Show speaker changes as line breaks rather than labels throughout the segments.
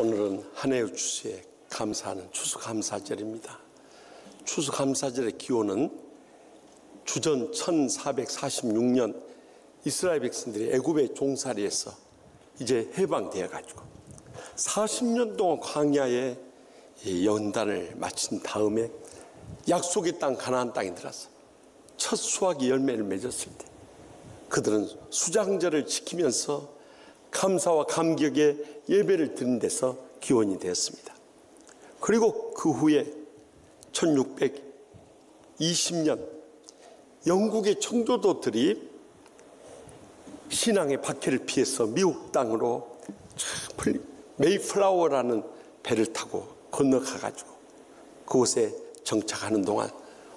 오늘은 한 해의 추수에 감사하는 추수감사절입니다. 추수감사절의 기원은 주전 1446년 이스라엘 백성들이 애굽의 종살이에서 이제 해방되어 가지고 40년 동안 광야에 연단을 마친 다음에 약속의 땅 가나안 땅에 들어서 첫 수확이 열매를 맺었을 때 그들은 수장절을 지키면서 감사와 감격의 예배를 드린 데서 기원이 되었습니다. 그리고 그 후에 1620년 영국의 청교도들이 신앙의 박해를 피해서 미국 땅으로 메이플라워라는 배를 타고 건너가가지고 그곳에 정착하는 동안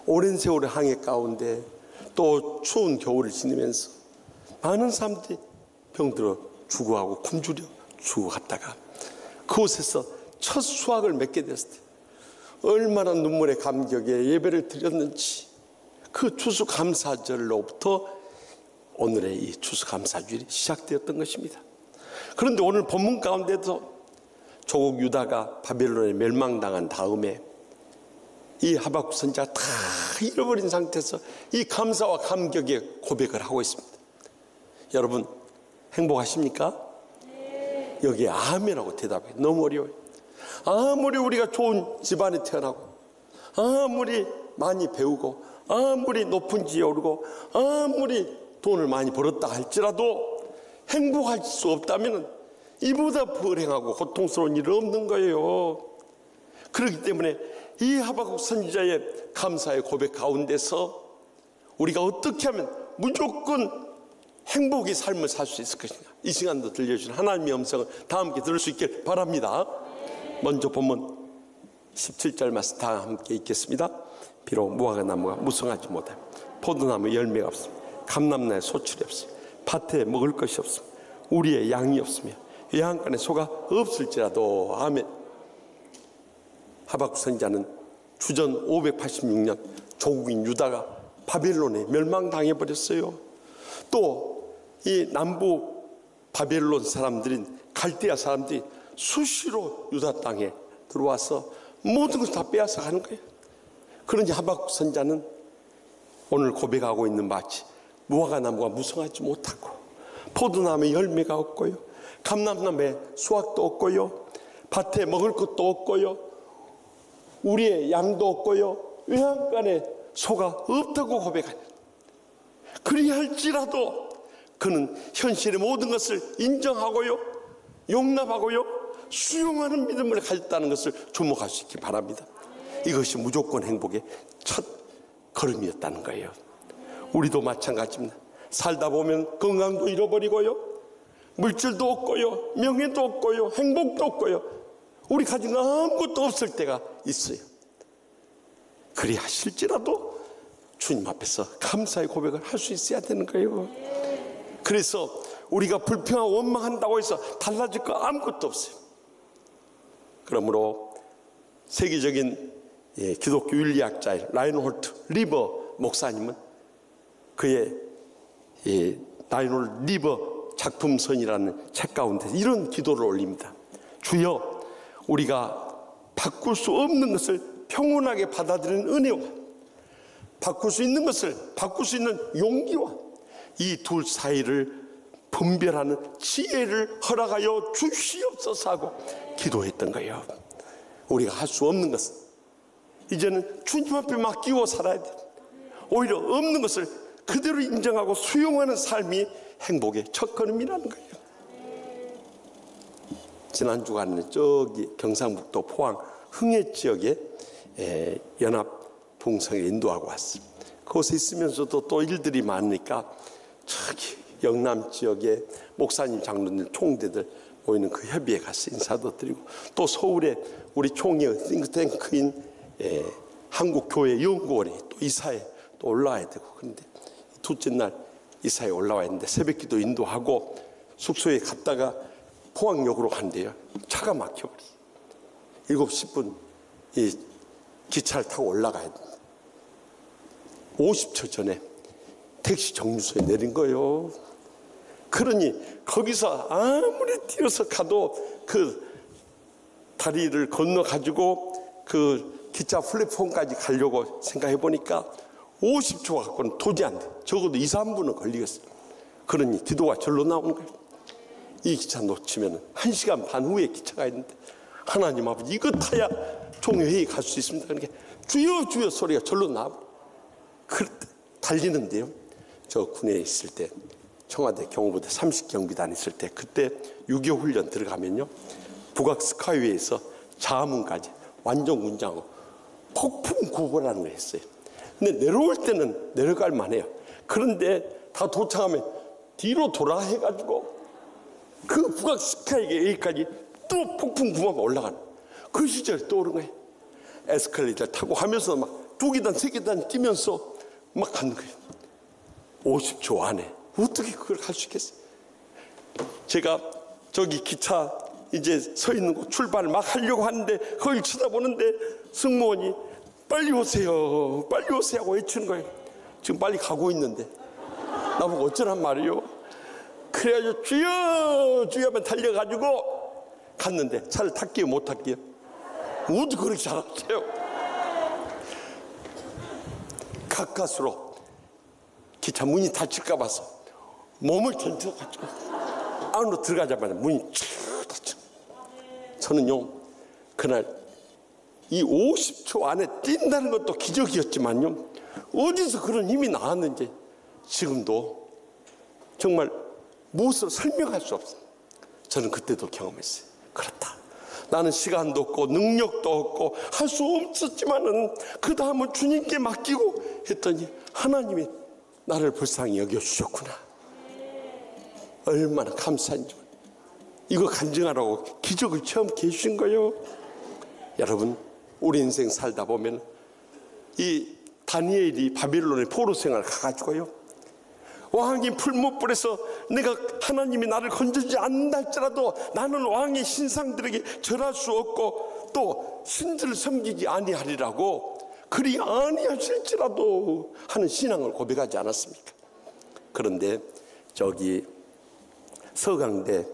오랜 세월의 항해 가운데 또 추운 겨울을 지내면서 많은 사람들이 병들어 죽어가고 굶주려 죽어갔다가 그곳에서 첫 수확을 맺게 됐을 때 얼마나 눈물의 감격에 예배를 드렸는지 그 추수감사절로부터 오늘의 이 추수감사주일이 시작되었던 것입니다. 그런데 오늘 본문 가운데도 조국 유다가 바벨론에 멸망당한 다음에 이 하박국 선지자가 다 잃어버린 상태에서 이 감사와 감격의 고백을 하고 있습니다. 여러분 행복하십니까? 네. 여기에 아멘하고 대답해. 너무 어려워요. 아무리 우리가 좋은 집안에 태어나고 아무리 많이 배우고 아무리 높은 지에 오르고 아무리 돈을 많이 벌었다 할지라도 행복할 수 없다면 이보다 불행하고 고통스러운 일은 없는 거예요. 그렇기 때문에 이 하박국 선지자의 감사의 고백 가운데서 우리가 어떻게 하면 무조건 행복의 삶을 살 수 있을 것인가, 이 시간도 들려주신 하나님의 음성을 다 함께 들을 수 있길 바랍니다. 먼저 본문 17절 말씀 다 함께 읽겠습니다. 비록 무화과나무가 무성하지 못하며 포도나무에 열매가 없으며 감람나무에 소출이 없으며 밭에 먹을 것이 없으며 우리의 양이 없으며 외양간에 소가 없을지라도. 아멘. 하박국 선지자는 주전 586년 조국인 유다가 바벨론에 멸망당해버렸어요. 또 이 남부 바벨론 사람들인 갈대아 사람들이 수시로 유다 땅에 들어와서 모든 것을 다 빼앗아 가는 거예요. 그런지 하박국 선지자는 오늘 고백하고 있는 마치 무화과나무가 무성하지 못하고 포도나무에 열매가 없고요, 감람나무에 수확도 없고요, 밭에 먹을 것도 없고요, 우리의 양도 없고요, 외양간에 소가 없다고 고백하는. 그리할지라도 그는 현실의 모든 것을 인정하고요, 용납하고요, 수용하는 믿음을 가졌다는 것을 주목할 수 있기 바랍니다. 이것이 무조건 행복의 첫 걸음이었다는 거예요. 우리도 마찬가지입니다. 살다 보면 건강도 잃어버리고요, 물질도 없고요, 명예도 없고요, 행복도 없고요, 우리 가진 거 아무것도 없을 때가 있어요. 그리하실지라도 주님 앞에서 감사의 고백을 할 수 있어야 되는 거예요. 그래서 우리가 불평하고 원망한다고 해서 달라질 거 아무것도 없어요. 그러므로 세계적인 기독교 윤리학자의 라인홀트 리버 목사님은 그의 라인홀트 리버 작품선이라는 책 가운데 이런 기도를 올립니다. 주여, 우리가 바꿀 수 없는 것을 평온하게 받아들이는 은혜와 바꿀 수 있는 것을 바꿀 수 있는 용기와 이 둘 사이를 분별하는 지혜를 허락하여 주시옵소서 하고 기도했던 거예요. 우리가 할 수 없는 것은 이제는 주님 앞에 맡기고 살아야 돼. 오히려 없는 것을 그대로 인정하고 수용하는 삶이 행복의 첫걸음이라는 거예요. 지난 주간에 저기 경상북도 포항 흥해 지역에 연합 동성애 인도하고 왔어요. 그곳에 있으면서도 또 일들이 많으니까 저기 영남 지역에 목사님, 장로님, 총대들 모이는 그 협의에 가서 인사도 드리고, 또 서울에 우리 총회 싱크탱크인 한국교회연구원에 또 이사에 또 올라와야 되고, 그런데 둘째 날 이사에 올라와야 했는데 새벽기도 인도하고 숙소에 갔다가 포항역으로 간대요. 차가 막혀버렸어요. 7시 10분 이 기차를 타고 올라가야 됩니다. 50초 전에 택시 정류소에 내린 거예요. 그러니 거기서 아무리 뛰어서 가도 그 다리를 건너가지고 그 기차 플랫폼까지 가려고 생각해 보니까 50초 갖고는 도저히 안 돼. 적어도 2, 3분은 걸리겠어요. 그러니 기도가 절로 나오는 거예요. 이 기차 놓치면 1시간 반 후에 기차가 있는데 하나님 아버지 이거 타야 종회에 갈 수 있습니다. 그러니까 주여 주여 소리가 절로 나와. 그때 달리는데요. 저 군에 있을 때 청와대 경호부대 30경비단 있을 때 그때 6.25 훈련 들어가면요. 북악 스카이웨이에서 자문까지 완전 군장하고 폭풍 구보라는 걸 했어요. 근데 내려올 때는 내려갈 만해요. 그런데 다 도착하면 뒤로 돌아 해가지고 그 북악 스카이웨이까지 또 폭풍 구보가 올라가는 그 시절이 떠오른 거예요. 에스컬레이터 타고 하면서 막 2계단 3계단 뛰면서 막 가는 거예요. 50초 안에 어떻게 그걸 할 수 있겠어요? 제가 저기 기차 이제 서 있는 곳 출발을 막 하려고 하는데 거길 쳐다보는데 승무원이 빨리 오세요 빨리 오세요 하고 외치는 거예요. 지금 빨리 가고 있는데 나보고 어쩌란 말이요. 그래가지고 주여 주여 하면 달려가지고 갔는데 차를 탈게요 못 탈게요? 어떻게 그렇게 잘하세요? 가까스로 기차 문이 닫힐까 봐서 몸을 던져가지고 안으로 들어가자마자 문이 쭉 닫혀. 저는요 그날 이 50초 안에 뛴다는 것도 기적이었지만요 어디서 그런 힘이 나왔는지 지금도 정말 무엇으로 설명할 수 없어요. 저는 그때도 경험했어요. 그렇다. 나는 시간도 없고 능력도 없고 할 수 없었지만은 그 다음은 주님께 맡기고 했더니 하나님이 나를 불쌍히 여겨주셨구나. 얼마나 감사한지. 이거 간증하라고 기적을 체험케 해주신 거예요. 여러분 우리 인생 살다 보면 이 다니엘이 바빌론의 포로 생활 가가지고요 왕이 풀무불에서 내가 하나님이 나를 건져주지 않는다 할지라도 나는 왕의 신상들에게 절할 수 없고 또 신들을 섬기지 아니하리라고 그리 아니하실지라도 하는 신앙을 고백하지 않았습니까? 그런데 저기 서강대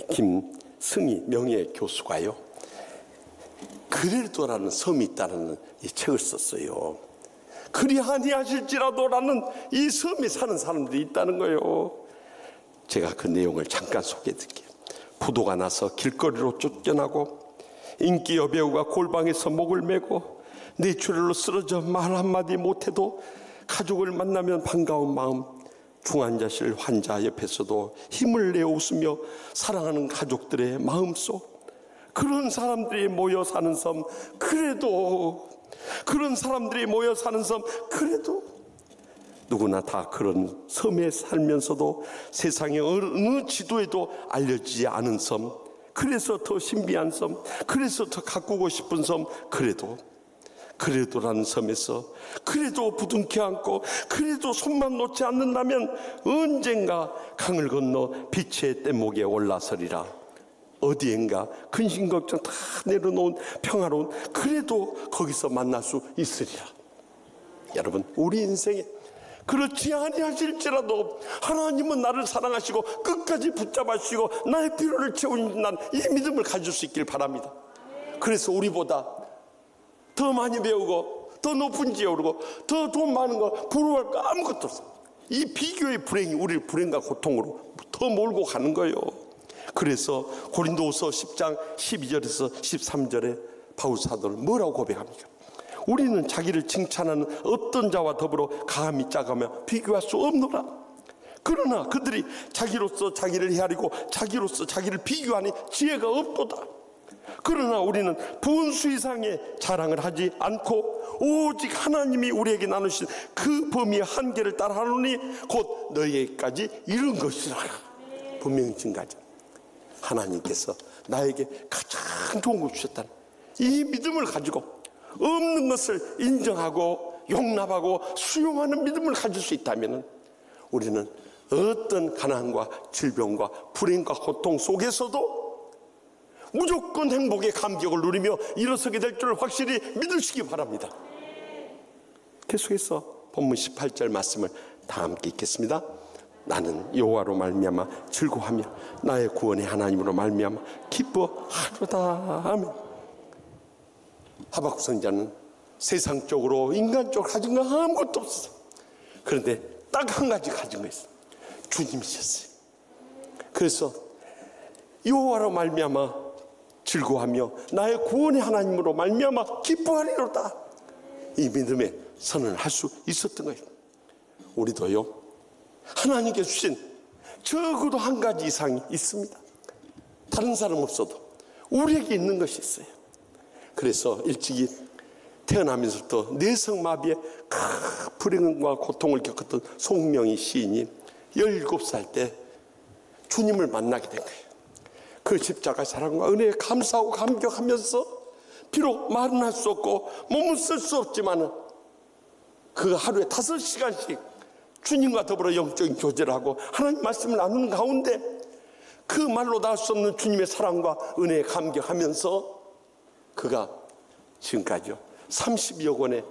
김승희 명예교수가요 그레도라는 섬이 있다는 이 책을 썼어요. 그리 아니하실지라도라는 이 섬에 사는 사람들이 있다는 거예요. 제가 그 내용을 잠깐 소개해드릴게요. 부도가 나서 길거리로 쫓겨나고 인기 여배우가 골방에서 목을 메고 뇌출혈로 쓰러져 말 한마디 못해도 가족을 만나면 반가운 마음, 중환자실 환자 옆에서도 힘을 내어 웃으며 사랑하는 가족들의 마음속, 그런 사람들이 모여 사는 섬, 그래도 그런 사람들이 모여 사는 섬, 그래도 누구나 다 그런 섬에 살면서도 세상의 어느 지도에도 알려지지 않은 섬, 그래서 더 신비한 섬, 그래서 더 가꾸고 싶은 섬, 그래도라는 섬에서 그래도 부둥켜 안고 그래도 손만 놓지 않는다면 언젠가 강을 건너 빛의 뗏목에 올라서리라. 어디엔가 근심 걱정 다 내려놓은 평화로운 그래도 거기서 만날 수 있으리라. 여러분 우리 인생에 그렇지 아니하실지라도 하나님은 나를 사랑하시고 끝까지 붙잡아 주시고 나의 필요를 채우는 난 이 믿음을 가질 수 있길 바랍니다. 그래서 우리보다 더 많이 배우고 더 높은 지에 오르고 더 돈 많은 거 부러워할 거 아무것도 없어. 이 비교의 불행이 우리를 불행과 고통으로 더 몰고 가는 거예요. 그래서 고린도후서 10장 12절에서 13절에 바울 사도는 뭐라고 고백합니까? 우리는 자기를 칭찬하는 어떤 자와 더불어 감히 짜가며 비교할 수 없노라. 그러나 그들이 자기로서 자기를 헤아리고 자기로서 자기를 비교하니 지혜가 없도다. 그러나 우리는 분수 이상의 자랑을 하지 않고 오직 하나님이 우리에게 나누신 그 범위의 한계를 따라하노니 곧 너희에게까지 이른 것이라. 분명히 증가하죠. 하나님께서 나에게 가장 좋은 걸 주셨다는 이 믿음을 가지고 없는 것을 인정하고 용납하고 수용하는 믿음을 가질 수 있다면 우리는 어떤 가난과 질병과 불행과 고통 속에서도 무조건 행복의 감격을 누리며 일어서게 될 줄 확실히 믿으시기 바랍니다. 계속해서 본문 18절 말씀을 다 함께 읽겠습니다. 나는 여호와로 말미암아 즐거워하며 나의 구원의 하나님으로 말미암아 기뻐하도다. 아멘. 하박국 선지자는 세상적으로 인간적으로 가진 거 아무것도 없었어. 그런데 딱 한 가지 가진 거 있어. 주님이셨어요. 그래서 여호와로 말미암아 즐거워하며 나의 구원의 하나님으로 말미암아 기뻐하리로다. 이 믿음의 선언을 할 수 있었던 거예요. 우리도요, 하나님께 주신 적어도 한 가지 이상이 있습니다. 다른 사람 없어도 우리에게 있는 것이 있어요. 그래서 일찍이 태어나면서부터 뇌성마비의 큰 불행과 고통을 겪었던 송명희 시인이 17살 때 주님을 만나게 된 거예요. 그 십자가 사랑과 은혜에 감사하고 감격하면서 비록 말은 할 수 없고 몸은 쓸 수 없지만 그 하루에 5시간씩 주님과 더불어 영적인 교제를 하고 하나님 말씀을 나누는 가운데 그 말로 닿을 수 없는 주님의 사랑과 은혜에 감격하면서 그가 지금까지요 30여 권의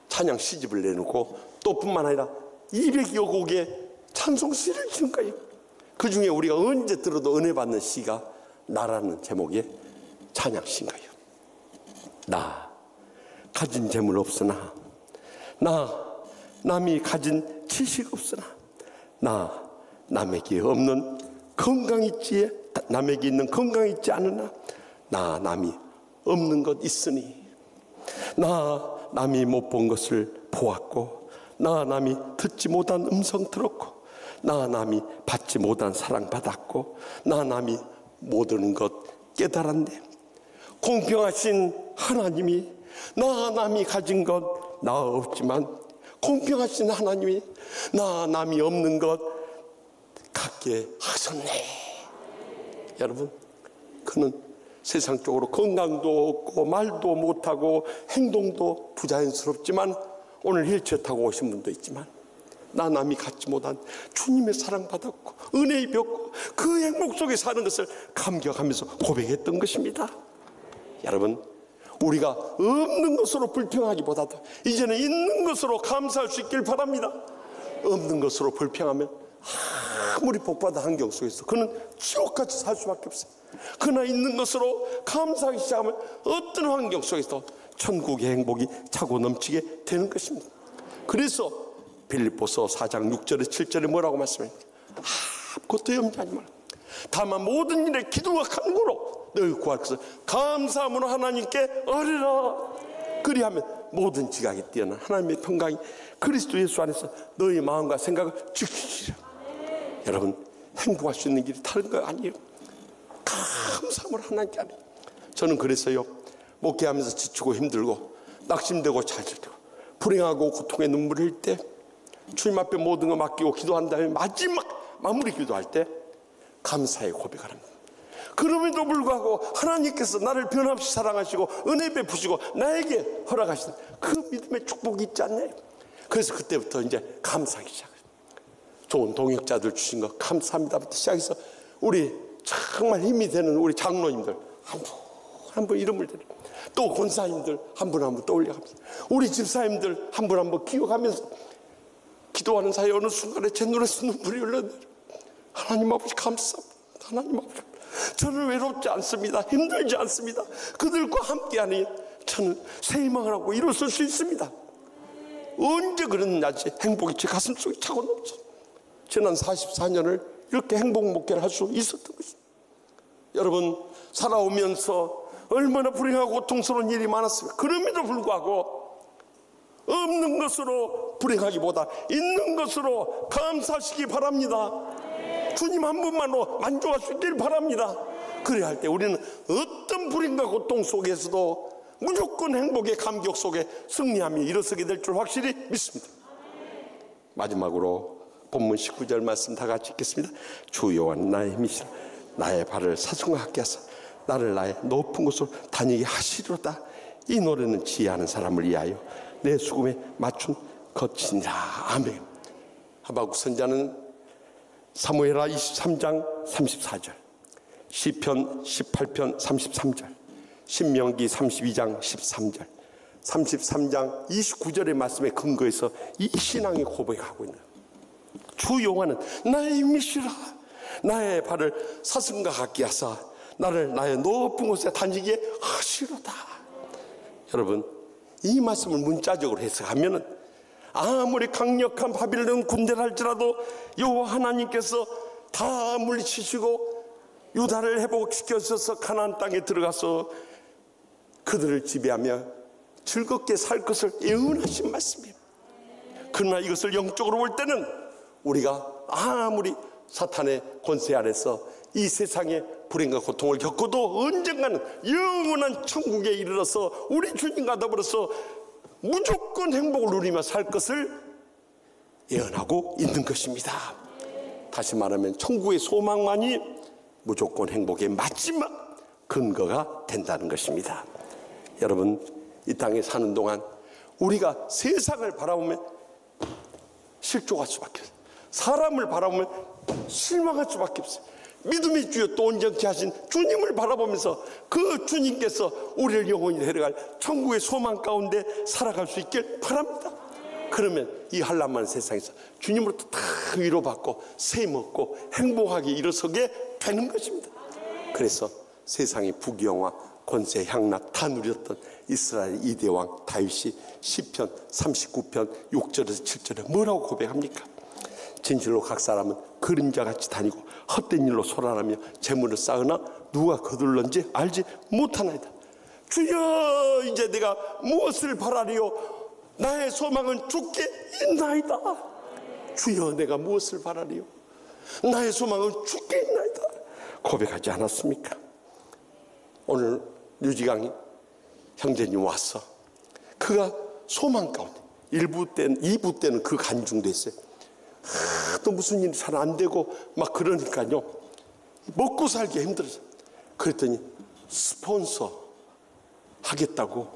찬양 시집을 내놓고 또 뿐만 아니라 200여 곡의 찬송시를 지은 거예요. 그 중에 우리가 언제 들어도 은혜 받는 시가 나라는 제목의 찬양시인 거예요. 나 가진 재물 없으나, 나 남이 가진 지식 없으나, 나 남에게 없는 건강 있지, 남에게 있는 건강 있지 않으나, 나 남이 없는 것 있으니, 나 남이 못 본 것을 보았고, 나 남이 듣지 못한 음성 들었고, 나 남이 받지 못한 사랑 받았고, 나 남이 모든 것 깨달았네. 공평하신 하나님이 나 남이 가진 것 나 없지만 공평하신 하나님이 나 남이 없는 것 갖게 하셨네. 여러분, 그는 세상적으로 건강도 없고 말도 못하고 행동도 부자연스럽지만 오늘 휠체어 타고 오신 분도 있지만 나 남이 갖지 못한 주님의 사랑받았고 은혜 입었고 그 행복 속에 사는 것을 감격하면서 고백했던 것입니다. 여러분, 우리가 없는 것으로 불평하기보다도 이제는 있는 것으로 감사할 수 있길 바랍니다. 없는 것으로 불평하면 아무리 복받은 환경 속에서 그는 지옥같이 살 수밖에 없어요. 그러나 있는 것으로 감사하기 시작하면 어떤 환경 속에서 천국의 행복이 차고 넘치게 되는 것입니다. 그래서 빌립보서 4장 6절에 7절에 뭐라고 말씀합니까? 아무것도 염려하지 마라. 다만 모든 일에 기도와 간구로 너희 구할 것을 감사함으로 하나님께 아뢰라. 그리하면 모든 지각이 뛰어난 하나님의 평강이 그리스도 예수 안에서 너희 마음과 생각을 지키시리라. 여러분, 행복할 수 있는 길이 다른 거 아니에요. 감사함으로 하나님께 아뢰라. 저는 그래서요, 목회하면서 지치고 힘들고 낙심되고 좌절되고 불행하고 고통의 눈물을 흘릴 때 주님 앞에 모든 거 맡기고 기도한 다음에 마지막 마무리 기도할 때 감사의 고백을 합니다. 그럼에도 불구하고 하나님께서 나를 변함없이 사랑하시고 은혜 베푸시고 나에게 허락하신 그 믿음의 축복이 있지 않나요? 그래서 그때부터 이제 감사하기 시작해요. 좋은 동역자들 주신 거 감사합니다부터 시작해서 우리 정말 힘이 되는 우리 장로님들 한 분 이름을 드리고 또 권사님들 한 분 한 분 떠올려가면서 우리 집사님들 한 분 한 분 기억하면서 기도하는 사이 어느 순간에 제 눈에서 눈물이 흘러내려. 하나님 아버지 감사합니다. 하나님 아버지, 저는 외롭지 않습니다. 힘들지 않습니다. 그들과 함께하니 저는 새 희망을 하고 일어설 수 있습니다. 언제 그랬는지 행복이 제 가슴속에 차고 넘쳐. 지난 44년을 이렇게 행복 목회를 할 수 있었던 것입니다. 여러분, 살아오면서 얼마나 불행하고 고통스러운 일이 많았습니까? 그럼에도 불구하고 없는 것으로 불행하기보다 있는 것으로 감사하시기 바랍니다. 주님 한 분만으로 만족할 수 있길 바랍니다. 그래야 할 때 우리는 어떤 불행과 고통 속에서도 무조건 행복의 감격 속에 승리하며 일어서게 될 줄 확실히 믿습니다. 마지막으로 본문 19절 말씀 다 같이 읽겠습니다. 주 여호와 나의 힘이시라. 나의 발을 사슴과 같게 하사 나를 나의 높은 곳으로 다니게 하시리로다. 이 노래는 지혜하는 사람을 위하여 내 수금에 맞춘 것이니라. 아멘. 하박국 선지자는 사무엘하 23장 34절, 시편 18편 33절, 신명기 32장 13절, 33장 29절의 말씀에 근거해서 이 신앙의 고백을 하고 있는 거예요. 주 여호와는 나의 밑이라. 나의 발을 사슴과 같게 하사 나를 나의 높은 곳에 다니게 하시로다. 여러분, 이 말씀을 문자적으로 해석하면은 아무리 강력한 바빌론 군대를 할지라도 여호와 하나님께서 다 물리치시고 유다를 회복시켜서 가나안 땅에 들어가서 그들을 지배하며 즐겁게 살 것을 예언하신 말씀이에요. 그러나 이것을 영적으로 볼 때는 우리가 아무리 사탄의 권세 아래서 이 세상의 불행과 고통을 겪어도 언젠가는 영원한 천국에 이르러서 우리 주님과 더불어서 무조건 행복을 누리며 살 것을 예언하고 있는 것입니다. 다시 말하면 천국의 소망만이 무조건 행복의 마지막 근거가 된다는 것입니다. 여러분, 이 땅에 사는 동안 우리가 세상을 바라보면 실족할 수밖에 없어요. 사람을 바라보면 실망할 수밖에 없어요. 믿음의 주여 또 온전케 하신 주님을 바라보면서 그 주님께서 우리를 영원히 데려갈 천국의 소망 가운데 살아갈 수 있길 바랍니다. 그러면 이 한란한 세상에서 주님으로부터 다 위로받고 세먹고 행복하게 일어서게 되는 것입니다. 그래서 세상의 부귀영화 권세 향락 다 누렸던 이스라엘 2대 왕 다윗이 시편 39편 6절에서 7절에 뭐라고 고백합니까? 진실로 각 사람은 그림자같이 다니고 헛된 일로 소란하며 재물을 쌓으나 누가 거둘런지 알지 못하나이다. 주여, 이제 내가 무엇을 바라리요? 나의 소망은 주께 있나이다. 주여, 내가 무엇을 바라리요? 나의 소망은 주께 있나이다. 고백하지 않았습니까? 오늘 류지강 형제님 와서 그가 소망 가운데 2부 때는 그 간중됐어요. 또 무슨 일이 잘 안 되고 막 그러니까요, 먹고 살기 힘들어서. 그랬더니 스폰서 하겠다고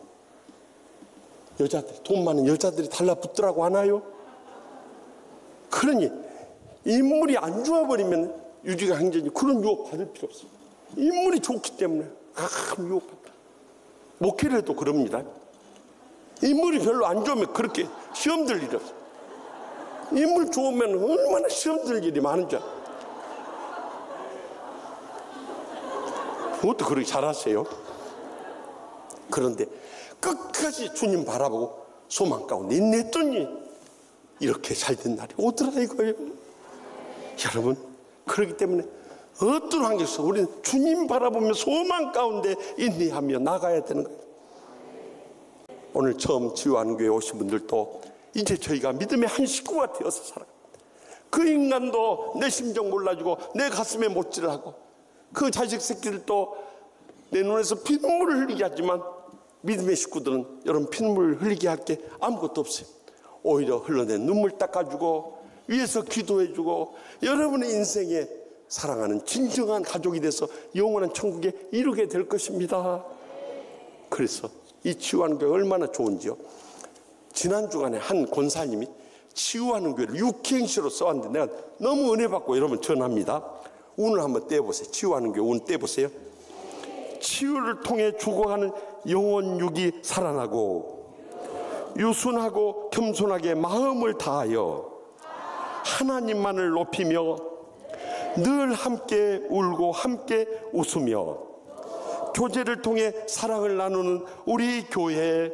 여자들, 돈 많은 여자들이 달라붙더라고 하나요? 그러니 인물이 안 좋아버리면 유지강 형제님 그런 유혹 받을 필요 없어요. 인물이 좋기 때문에 유혹받다. 목회를 해도 그럽니다. 인물이 별로 안 좋으면 그렇게 시험 들 일이 없어요. 인물 좋으면 얼마나 시험 들 일이 많은 줄. 그것도 그렇게 잘하세요. 그런데 끝까지 주님 바라보고 소망 가운데 인내했더니 이렇게 잘된 날이 오더라 이거예요. 여러분, 그렇기 때문에 어떤 환경에서 우리는 주님 바라보며 소망 가운데 인내하며 나가야 되는 거예요. 오늘 처음 치유하는 교회 오신 분들도 이제 저희가 믿음의 한 식구가 되어서 살아갑니다. 그 인간도 내 심정 몰라주고 내 가슴에 못질을 하고 그 자식 새끼들도 내 눈에서 피눈물을 흘리게 하지만 믿음의 식구들은 여러분 피눈물을 흘리게 할 게 아무것도 없어요. 오히려 흘러낸 눈물 닦아주고 위에서 기도해주고 여러분의 인생에 사랑하는 진정한 가족이 돼서 영원한 천국에 이루게 될 것입니다. 그래서 이 치유하는 교회 얼마나 좋은지요. 지난 주간에 한 권사님이 치유하는 교회를 육행시로 써왔는데 내가 너무 은혜 받고 여러분 전합니다. 운을 한번 떼보세요. 치유하는 교회 운 떼보세요. 치유를 통해 죽어가는 영혼 육이 살아나고 유순하고 겸손하게 마음을 다하여 하나님만을 높이며 늘 함께 울고 함께 웃으며 교제를 통해 사랑을 나누는 우리 교회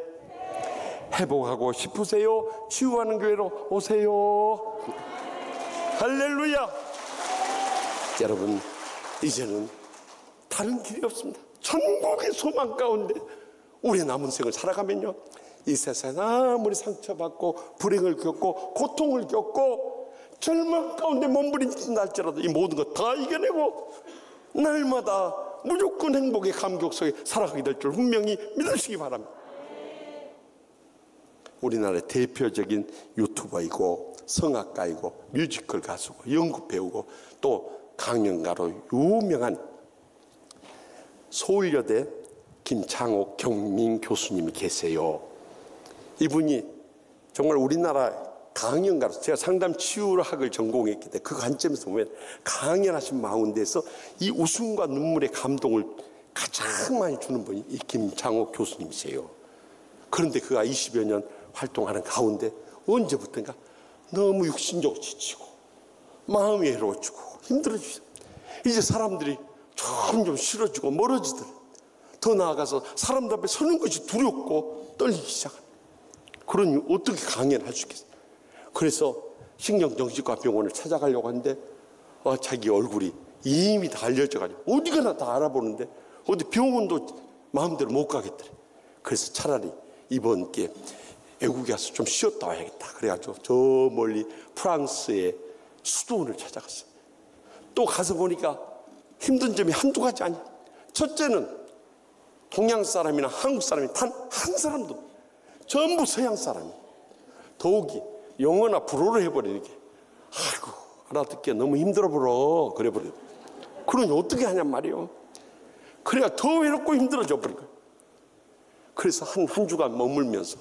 회복하고 싶으세요? 치유하는 교회로 오세요. 할렐루야. 여러분, 이제는 다른 길이 없습니다. 천국의 소망 가운데 우리 남은 생을 살아가면요, 이 세상에 아무리 상처받고 불행을 겪고 고통을 겪고 절망 가운데 몸부림친다 할지라도 이 모든 것 다 이겨내고 날마다 무조건 행복의 감격 속에 살아가게 될 줄 분명히 믿으시기 바랍니다. 우리나라의 대표적인 유튜버이고 성악가이고 뮤지컬 가수고 연극 배우고 또 강연가로 유명한 서울여대 김창옥 경민 교수님이 계세요. 이분이 정말 우리나라 강연가로서 제가 상담 치유학을 전공했기 때문에 그 관점에서 보면 강연하신 가운데서 이 웃음과 눈물의 감동을 가장 많이 주는 분이 이 김창옥 교수님이세요. 그런데 그가 20여 년 활동하는 가운데 언제부턴가 너무 육신적으로 지치고 마음이 외로워지고 힘들어지죠. 이제 사람들이 점점 싫어지고 멀어지더래. 더 나아가서 사람들 앞에 서는 것이 두렵고 떨리기 시작합니다. 그러니 어떻게 강연을 할 수 있겠어요? 그래서 신경정신과 병원을 찾아가려고 하는데 자기 얼굴이 이미 다 알려져가지고 어디 가나 다 알아보는데 어디 병원도 마음대로 못 가겠더래. 그래서 차라리 이번 기회에 외국에 가서 좀 쉬었다 와야겠다. 그래가지고 저 멀리 프랑스의 수도원을 찾아갔어요. 또 가서 보니까 힘든 점이 한두 가지 아니야. 첫째는 동양 사람이나 한국 사람이 단 한 사람도 없어요. 전부 서양 사람이에요. 더욱이 영어나 불어를 해버리는 게 아이고 알아듣기가 너무 힘들어 버려 그래버려요. 그러니 어떻게 하냔 말이에요. 그래야 더 외롭고 힘들어져 버린 거예요. 그래서 한 주간 머물면서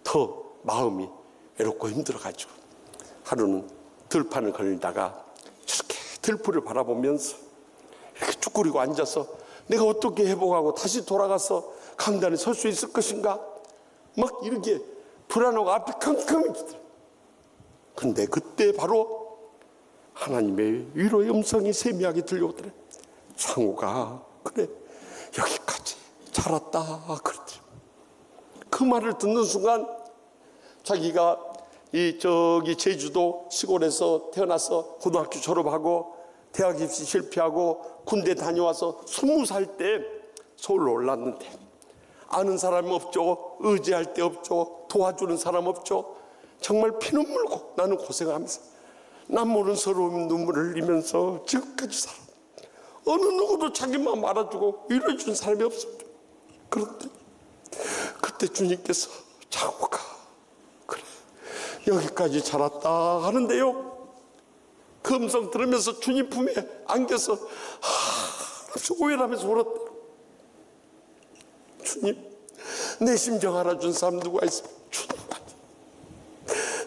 더 마음이 외롭고 힘들어가지고 하루는 들판을 걸다가 저렇게 들풀을 바라보면서 이렇게 쭈그리고 앉아서 내가 어떻게 회복하고 다시 돌아가서 강단에 설 수 있을 것인가 막 이렇게 불안하고 앞이 컴컴해지더라. 근데 그때 바로 하나님의 위로의 음성이 세미하게 들려오더래. 상우가 그래 여기까지 잘 왔다 그러더래. 그 말을 듣는 순간 자기가 저기 제주도 시골에서 태어나서 고등학교 졸업하고 대학 입시 실패하고 군대 다녀와서 20살 때 서울로 올랐는데 아는 사람이 없죠. 의지할 데 없죠. 도와주는 사람 없죠. 정말 피눈 물고 나는 고생하면서 남 모르는 서러운 눈물을 흘리면서 지금까지 살아. 어느 누구도 자기 마음 알아주고 위로해 준 사람이 없었죠. 그런데 그때 주님께서 자고가 그래 여기까지 자랐다 하는데요. 그 음성 들으면서 주님 품에 안겨서 오열하면서 울었다. 주님 내 심정 알아준 사람 누가 있으면 주님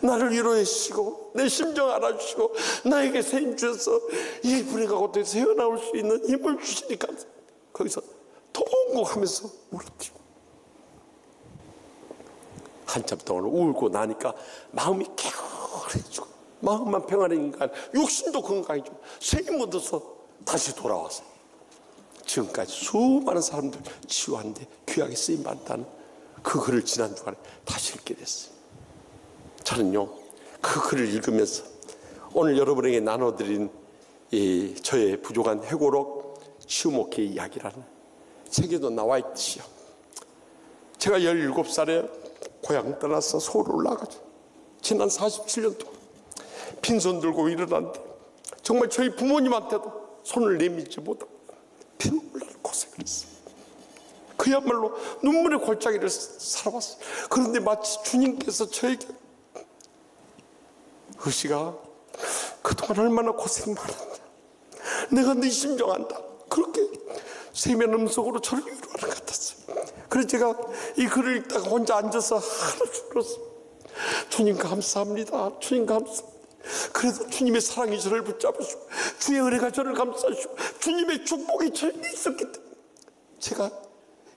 나를 위로해 주시고 내 심정 알아주시고 나에게 새 힘 주셔서 이 불행하고 또 새어나올 수 있는 힘을 주시니까 거기서 통곡하면서 울었죠. 한참 동안 울고 나니까 마음이 개운해지고 마음만 평안하니까 육신도 건강해지고 새 힘 얻어서 다시 돌아왔어요. 지금까지 수많은 사람들 치유하는데 귀하게 쓰임받았다는 그 글을 지난 주간에 다시 읽게 됐어요. 저는요 그 글을 읽으면서 오늘 여러분에게 나눠드린 이 저의 부족한 회고록 치유목회 이야기라는 책에도 나와 있듯이요. 제가 17살에 고향 떠나서 서울 올라가죠. 지난 47년 동안 빈손 들고 일어났는데 정말 저희 부모님한테도 손을 내밀지 못하고 피눈물 나는 고생을 했어요. 그야말로 눈물의 골짜기를 살아왔어요. 그런데 마치 주님께서 저에게 의식아 그동안 얼마나 고생 많았냐 내가 네 심정 안다 그렇게 세면 음성으로 저를 위로하는 것 같았어요. 그래서 제가 이 글을 읽다가 혼자 앉아서 하루 줄었어요. 주님 감사합니다. 주님 감사합니다. 그래도 주님의 사랑이 저를 붙잡으시고 주의 은혜가 저를 감싸주시고 주님의 축복이 저에게 있었기 때문에 제가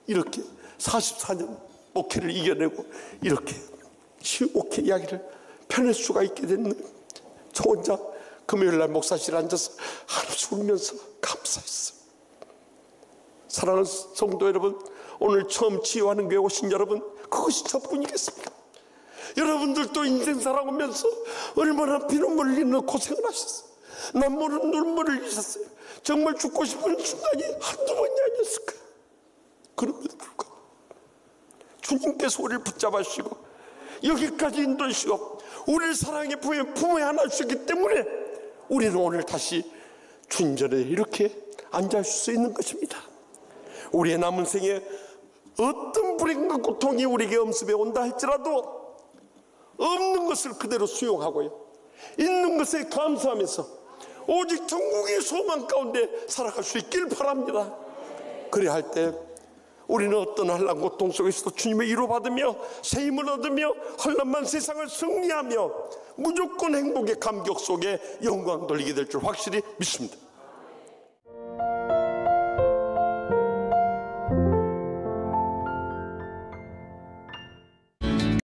이렇게 44년 목회를 이겨내고 이렇게 목회 이야기를 펴낼 수가 있게 됐네요. 저 혼자 금요일날 목사실에 앉아서 한없이 울면서 감사했어요. 사랑하는 성도 여러분, 오늘 처음 치유하는 교회 오신 여러분, 그것이 저뿐이겠습니까? 여러분들도 인생 살아오면서 얼마나 피눈물 흘리는 고생을 하셨어요. 남 모르는 눈물을 흘리셨어요. 정말 죽고 싶은 순간이 한두 번이 아니었을 거예요. 그럼에도 불구하고 주님께서 우리를 붙잡아 주시고 여기까지 인도해 주시고 우리를 사랑의 품에 안아 주셨기 때문에 우리는 오늘 다시 주님 전에 이렇게 앉아 있을 수 있는 것입니다. 우리의 남은 생에 어떤 불행과 고통이 우리에게 엄습해 온다 할지라도 없는 것을 그대로 수용하고요, 있는 것에 감사하면서 오직 천국의 소망 가운데 살아갈 수 있길 바랍니다. 그래야 할 때 우리는 어떤 환난 고통 속에서도 주님의 위로받으며 새 힘을 얻으며 혼란만 세상을 승리하며 무조건 행복의 감격 속에 영광 돌리게 될 줄 확실히 믿습니다.